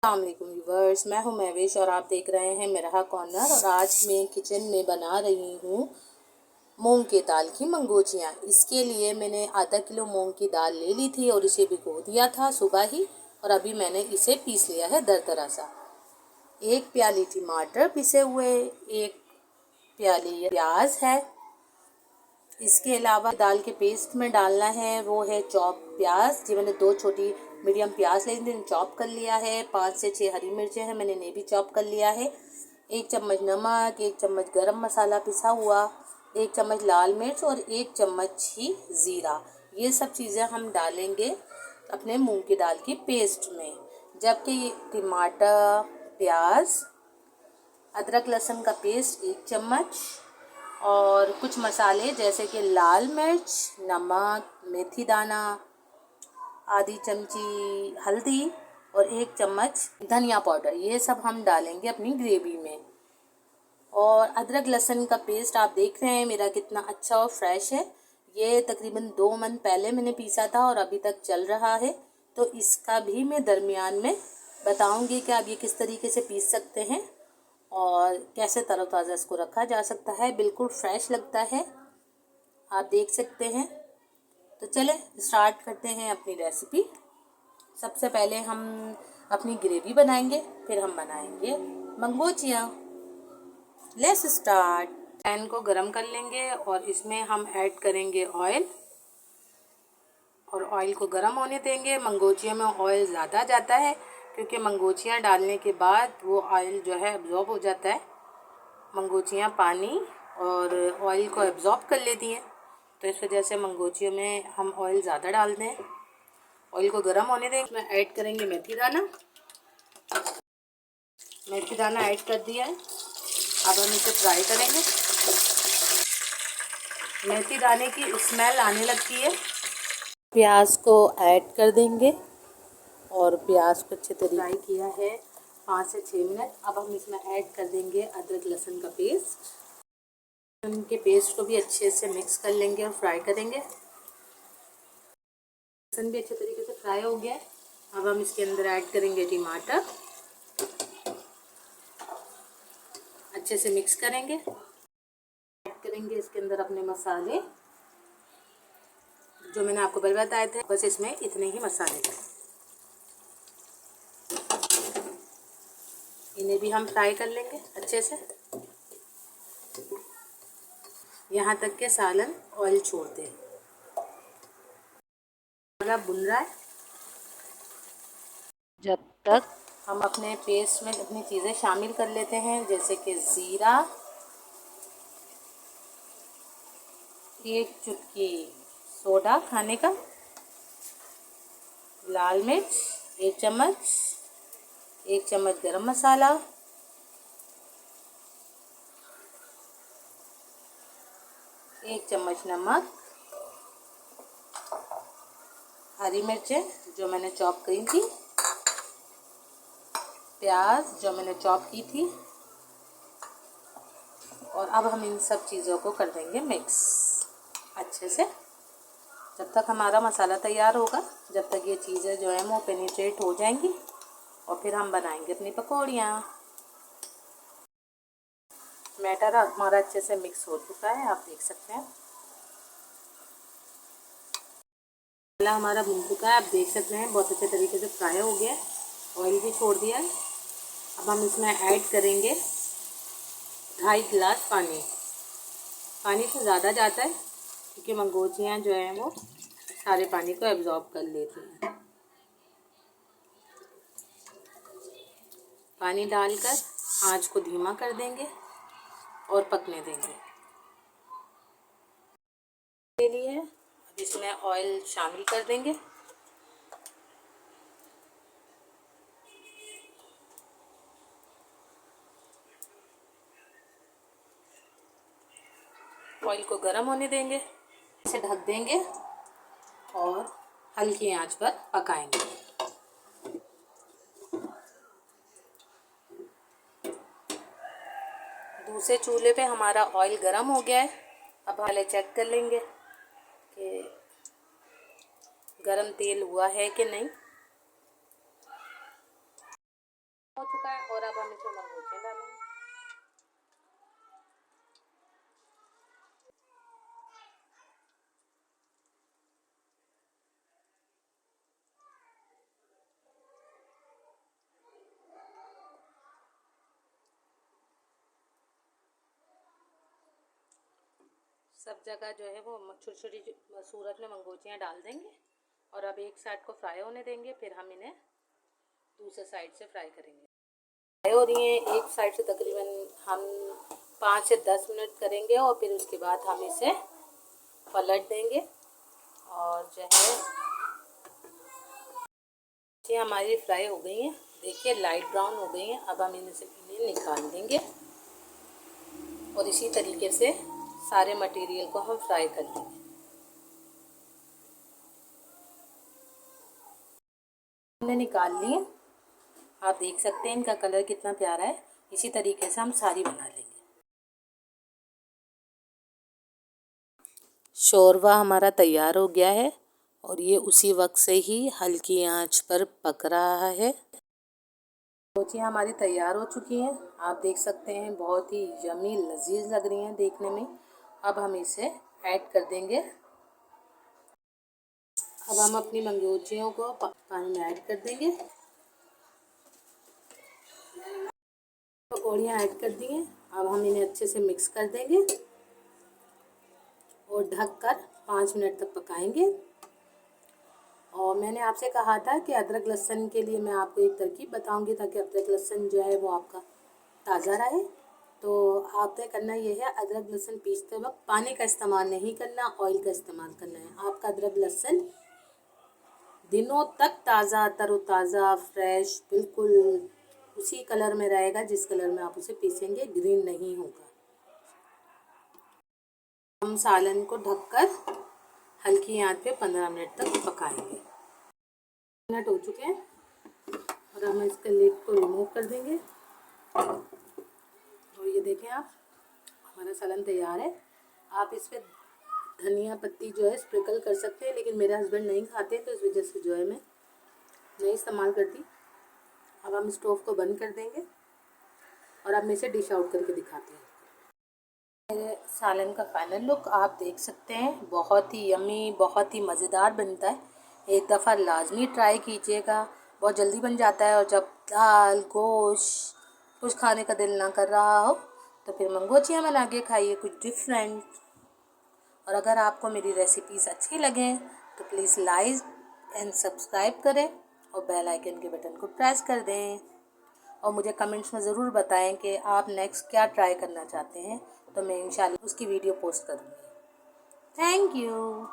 अस्सलाम वालेकुम व्यूवर्स, मैं हूं महविश और आप देख रहे हैं मेरा कॉर्नर। और आज मैं किचन में बना रही हूं मूंग की दाल की मंगोचियाँ। इसके लिए मैंने आधा किलो मूंग की दाल ले ली थी और इसे भिगो दिया था सुबह ही, और अभी मैंने इसे पीस लिया है दरदरा सा। 1 प्याली टमाटर पिसे हुए, 1 प्याली प्याज है। इसके अलावा दाल के पेस्ट में डालना है वो है चॉप प्याज। जी मैंने 2 छोटी मीडियम प्याज ले ली, चॉप कर लिया है। 5 से 6 हरी मिर्चें हैं, मैंने इन्हें भी चॉप कर लिया है। 1 चम्मच नमक, 1 चम्मच गरम मसाला पिसा हुआ, 1 चम्मच लाल मिर्च और 1 चम्मच ही ज़ीरा। ये सब चीज़ें हम डालेंगे अपने मूंग की दाल की पेस्ट में। जबकि टमाटर, प्याज, अदरक लहसुन का पेस्ट 1 चम्मच और कुछ मसाले जैसे कि लाल मिर्च, नमक, मेथी दाना, आधी चमची हल्दी और 1 चम्मच धनिया पाउडर, ये सब हम डालेंगे अपनी ग्रेवी में। और अदरक लहसुन का पेस्ट आप देख रहे हैं मेरा कितना अच्छा और फ्रेश है। ये तकरीबन 2 मंथ पहले मैंने पीसा था और अभी तक चल रहा है। तो इसका भी मैं दरमियान में बताऊंगी कि आप ये किस तरीके से पीस सकते हैं और कैसे तरोताज़ा इसको रखा जा सकता है। बिल्कुल फ्रेश लगता है, आप देख सकते हैं। तो चले स्टार्ट करते हैं अपनी रेसिपी। सबसे पहले हम अपनी ग्रेवी बनाएंगे, फिर हम बनाएंगे मंगोचियाँ। Let's start. पैन को गरम कर लेंगे और इसमें हम ऐड करेंगे ऑयल, और ऑयल को गरम होने देंगे। मंगोचियों में ऑयल ज़्यादा जाता है क्योंकि मंगोचियाँ डालने के बाद वो ऑयल जो है एब्जॉर्ब हो जाता है। मंगोचियाँ पानी और ऑयल को एब्जॉर्ब कर लेती हैं, तो इस वजह से मंगोचियों में हम ऑयल ज़्यादा डालते हैं। ऑयल को गरम होने देंगे, इसमें ऐड करेंगे मेथी दाना। मेथी दाना ऐड कर दिया है, अब हम इसे फ्राई करेंगे। मेथी दाने की स्मेल आने लगती है। प्याज को ऐड कर देंगे और प्याज को अच्छे तरीके फ्राई किया है 5 से 6 मिनट। अब हम इसमें ऐड कर देंगे अदरक लहसुन का पेस्ट। उनके पेस्ट को भी अच्छे से मिक्स कर लेंगे और फ्राई करेंगे। लहसुन भी अच्छे तरीके से फ्राई हो गया है। अब हम इसके अंदर ऐड करेंगे टमाटर, अच्छे से मिक्स करेंगे। ऐड करेंगे इसके अंदर अपने मसाले जो मैंने आपको पहले बताए थे, बस इसमें इतने ही मसाले हैं। इन्हें भी हम फ्राई कर लेंगे अच्छे से, यहाँ तक के सालन ऑयल छोड़ दे। भुन रहा है जब तक हम अपने पेस्ट में अपनी चीज़ें शामिल कर लेते हैं, जैसे कि ज़ीरा, 1 चुटकी सोडा खाने का, लाल मिर्च 1 चम्मच, 1 चम्मच गरम मसाला, 1 चम्मच नमक, हरी मिर्चें जो मैंने चॉप करी थी, प्याज जो मैंने चॉप की थी। और अब हम इन सब चीज़ों को कर देंगे मिक्स अच्छे से। जब तक हमारा मसाला तैयार होगा, जब तक ये चीज़ें जो है वो पेनिट्रेट हो जाएंगी, और फिर हम बनाएंगे अपनी पकौड़ियाँ। बैटर हमारा अच्छे से मिक्स हो चुका है, आप देख सकते हैं। मसाला हमारा भुन चुका है, आप देख सकते हैं बहुत अच्छे तरीके से फ्राई हो गया है, ऑयल भी छोड़ दिया है। अब हम इसमें ऐड करेंगे 2.5 गिलास पानी। पानी से ज़्यादा जाता है क्योंकि मंगोचियाँ जो हैं वो सारे पानी को एब्जॉर्ब कर लेती हैं। पानी डालकर आंच को धीमा कर देंगे और पकने देंगे। के लिए अब इसमें ऑयल शामिल कर देंगे। ऑयल को गर्म होने देंगे, इसे ढक देंगे और हल्की आंच पर पकाएंगे। दूसरे चूल्हे पे हमारा ऑयल गर्म हो गया है। अब पहले चेक कर लेंगे कि गरम तेल हुआ है कि नहीं। अब हम इसमें मंगोचियाँ डालेंगे। सब जगह जो है वो छोटी छोटी सूरत में मंगोचियाँ डाल देंगे और अब एक साइड को फ्राई होने देंगे, फिर हम इन्हें दूसरे साइड से फ्राई करेंगे। फ्राई हो रही हैं एक साइड से तकरीबन हम 5 से 10 मिनट करेंगे और फिर उसके बाद हम इसे पलट देंगे और जो है ये हमारी फ्राई हो गई हैं। देखिए लाइट ब्राउन हो गई हैं। अब हम इन्हें निकाल देंगे और इसी तरीके से सारे मटेरियल को हम फ्राई कर लेंगे। हमने निकाल लिए, आप देख सकते हैं इनका कलर कितना प्यारा है। इसी तरीके से हम सारी बना लेंगे। शोरबा हमारा तैयार हो गया है और ये उसी वक्त से ही हल्की आंच पर पक रहा है। मंगोचियाँ हमारी तैयार हो चुकी हैं, आप देख सकते हैं बहुत ही यमी लजीज लग रही हैं देखने में। अब हम इसे ऐड कर देंगे। अब हम अपनी मंगोचियों को पानी में ऐड कर देंगे। पकौड़ियाँ ऐड कर दी हैं। अब हम इन्हें अच्छे से मिक्स कर देंगे और ढककर 5 मिनट तक पकाएंगे। और मैंने आपसे कहा था कि अदरक लहसुन के लिए मैं आपको एक तरकीब बताऊंगी ताकि अदरक लहसुन जो है वो आपका ताज़ा रहे। तो आपने करना ये है, अदरक लहसुन पीसते वक्त पानी का इस्तेमाल नहीं करना, ऑयल का इस्तेमाल करना है। आपका अदरक लहसुन दिनों तक ताज़ा तरोताज़ा फ्रेश बिल्कुल उसी कलर में रहेगा जिस कलर में आप उसे पीसेंगे, ग्रीन नहीं होगा। हम सालन को ढककर हल्की आंच पे 15 मिनट तक पकाएंगे। मिनट हो चुके हैं और हम इसके लिड को रिमूव कर देंगे। और ये देखें आप, हमारा सालन तैयार है। आप इस पर धनिया पत्ती जो है स्प्रिंकल कर सकते हैं, लेकिन मेरे हस्बैंड नहीं खाते तो इस वजह से जो है मैं नहीं इस्तेमाल करती। अब हम स्टोव को बंद कर देंगे और अब मैं इसे डिश आउट करके दिखाती हूँ। मेरे सालन का फाइनल लुक आप देख सकते हैं, बहुत ही यमी बहुत ही मज़ेदार बनता है। एक दफ़ा लाजमी ट्राई कीजिएगा, बहुत जल्दी बन जाता है। और जब दाल गोश्त कुछ खाने का दिल ना कर रहा हो तो फिर मंगोचियाँ बना के खाइए, कुछ डिफरेंट। और अगर आपको मेरी रेसिपीज़ अच्छी लगें तो प्लीज़ लाइक एंड सब्सक्राइब करें और बेल आइकन के बटन को प्रेस कर दें। और मुझे कमेंट्स में ज़रूर बताएं कि आप नेक्स्ट क्या ट्राई करना चाहते हैं, तो मैं इंशाल्लाह उसकी वीडियो पोस्ट करूँगी। Thank you.